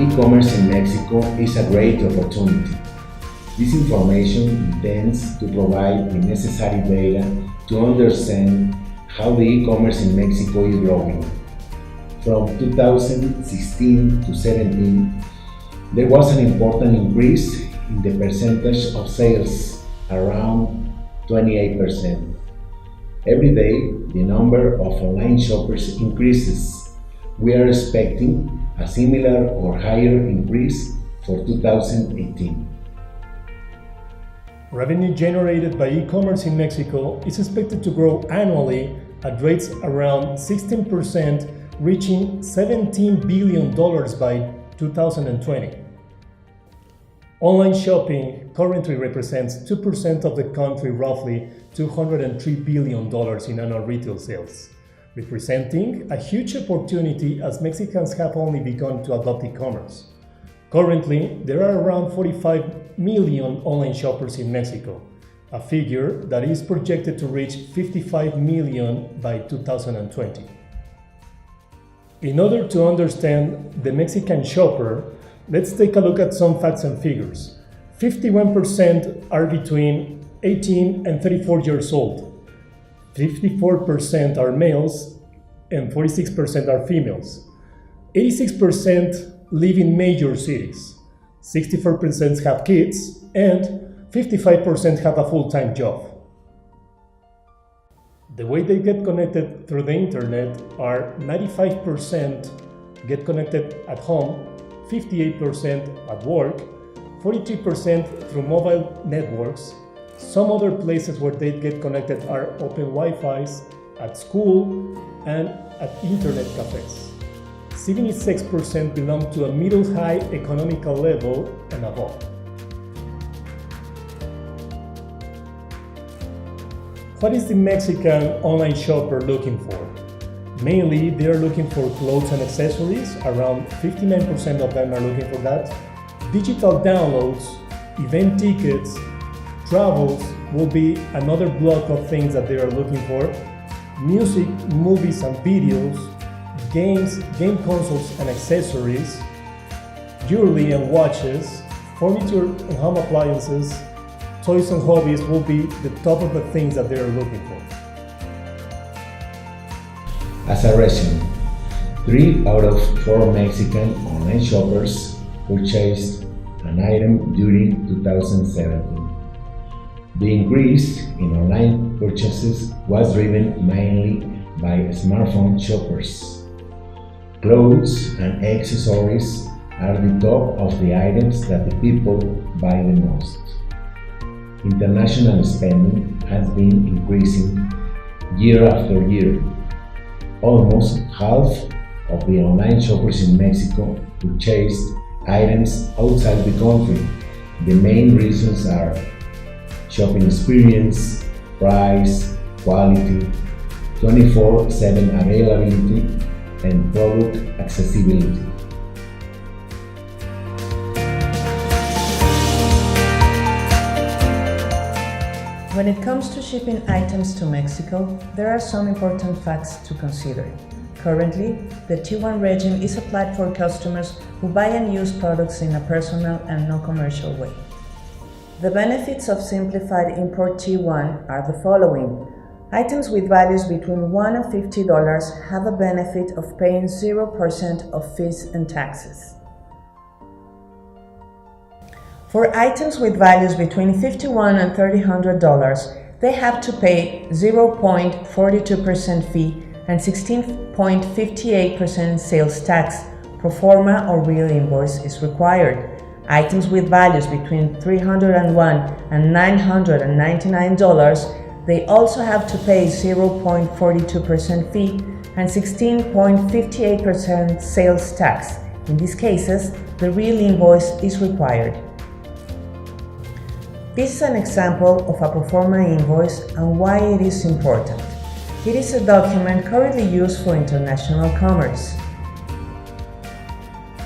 E-commerce in Mexico is a great opportunity. This information intends to provide the necessary data to understand how the e-commerce in Mexico is growing. From 2016 to 17, there was an important increase in the percentage of sales, around 28%. Every day, the number of online shoppers increases. We are expecting a similar or higher increase for 2018. Revenue generated by e-commerce in Mexico is expected to grow annually at rates around 16%, reaching $17 billion by 2020. Online shopping currently represents 2% of the country, roughly $203 billion in annual retail sales, representing a huge opportunity as Mexicans have only begun to adopt e-commerce. Currently, there are around 45 million online shoppers in Mexico, a figure that is projected to reach 55 million by 2020. In order to understand the Mexican shopper, let's take a look at some facts and figures. 51% are between 18 and 34 years old. 54% are males and 46% are females. 86% live in major cities. 64% have kids and 55% have a full-time job. The way they get connected through the internet are 95% get connected at home, 58% at work, 43% through mobile networks. Some other places where they get connected are open Wi-Fi's, at school, and at internet cafes. 76% belong to a middle-high economical level and above. What is the Mexican online shopper looking for? Mainly, they are looking for clothes and accessories. Around 59% of them are looking for that. Digital downloads, event tickets, travels will be another block of things that they are looking for. Music, movies and videos, games, game consoles and accessories, jewelry and watches, furniture and home appliances, toys and hobbies will be the top of the things that they are looking for. As a resume, 3 out of 4 Mexican online shoppers purchased an item during 2017. The increase in online purchases was driven mainly by smartphone shoppers. Clothes and accessories are the top of the items that the people buy the most. International spending has been increasing year after year. Almost half of the online shoppers in Mexico purchased items outside the country. The main reasons are shopping experience, price, quality, 24/7 availability, and product accessibility. When it comes to shipping items to Mexico, there are some important facts to consider. Currently, the T1 regime is applied for customers who buy and use products in a personal and non-commercial way. The benefits of simplified import T1 are the following. Items with values between $1 and $50 have a benefit of paying 0% of fees and taxes. For items with values between $51 and $300, they have to pay 0.42% fee and 16.58% sales tax. Pro forma or real invoice is required. Items with values between $301 and $999, they also have to pay 0.42% fee and 16.58% sales tax. In these cases, the real invoice is required. This is an example of a pro forma invoice and why it is important. It is a document currently used for international commerce.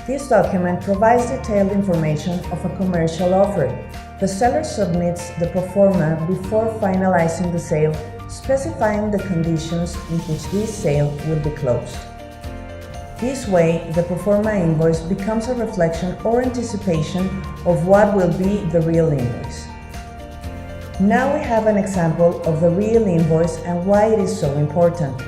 This document provides detailed information of a commercial offer. The seller submits the pro forma before finalizing the sale, specifying the conditions in which this sale will be closed. This way, the pro forma invoice becomes a reflection or anticipation of what will be the real invoice. Now we have an example of the real invoice and why it is so important.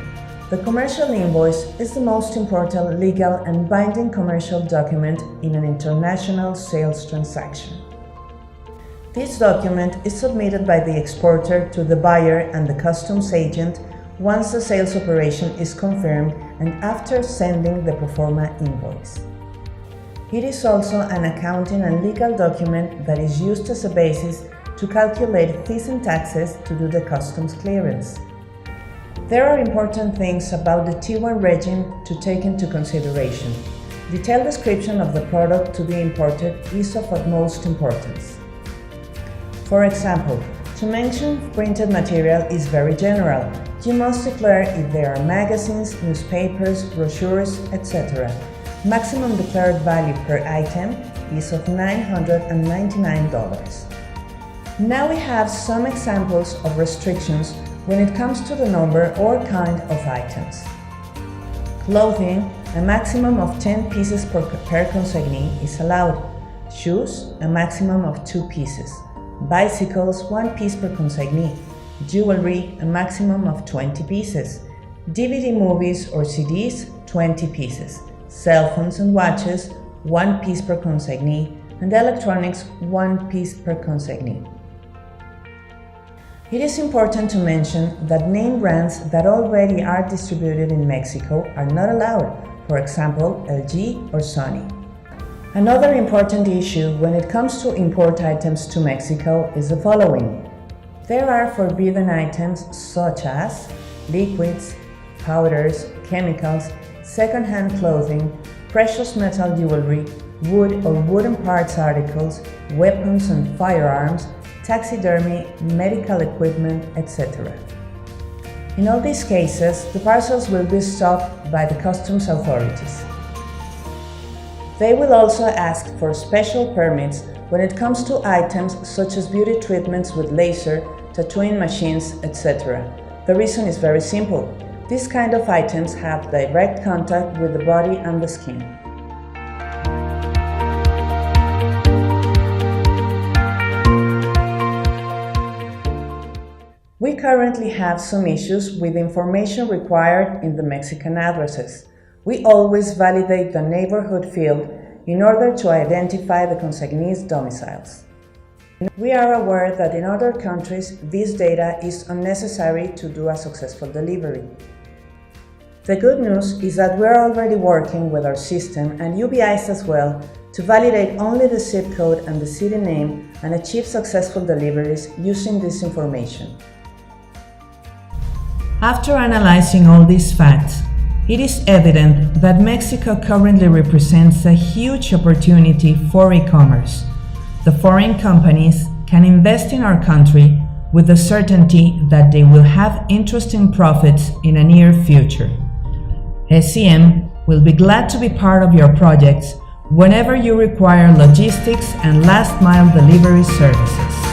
The commercial invoice is the most important legal and binding commercial document in an international sales transaction. This document is submitted by the exporter to the buyer and the customs agent once the sales operation is confirmed and after sending the pro forma invoice. It is also an accounting and legal document that is used as a basis to calculate fees and taxes to do the customs clearance. There are important things about the T1 regime to take into consideration. Detailed description of the product to be imported is of utmost importance. For example, to mention printed material is very general. You must declare if there are magazines, newspapers, brochures, etc. Maximum declared value per item is of $999. Now we have some examples of restrictions when it comes to the number or kind of items. Clothing, a maximum of 10 pieces per consignee is allowed. Shoes, a maximum of 2 pieces. Bicycles, 1 piece per consignee. Jewelry, a maximum of 20 pieces. DVD movies or CDs, 20 pieces. Cell phones and watches, 1 piece per consignee. And electronics, 1 piece per consignee. It is important to mention that name brands that already are distributed in Mexico are not allowed, for example, LG or Sony. Another important issue when it comes to import items to Mexico is the following. There are forbidden items such as liquids, powders, chemicals, second-hand clothing, precious metal jewelry, wood or wooden parts articles, weapons and firearms, taxidermy, medical equipment, etc. In all these cases, the parcels will be stopped by the customs authorities. They will also ask for special permits when it comes to items such as beauty treatments with laser, tattooing machines, etc. The reason is very simple. These kind of items have direct contact with the body and the skin. We currently have some issues with information required in the Mexican addresses. We always validate the neighborhood field in order to identify the consignee's domiciles. We are aware that in other countries this data is unnecessary to do a successful delivery. The good news is that we are already working with our system and UBIs as well to validate only the zip code and the city name and achieve successful deliveries using this information. After analyzing all these facts, it is evident that Mexico currently represents a huge opportunity for e-commerce. The foreign companies can invest in our country with the certainty that they will have interesting profits in a near future. SCM will be glad to be part of your projects whenever you require logistics and last-mile delivery services.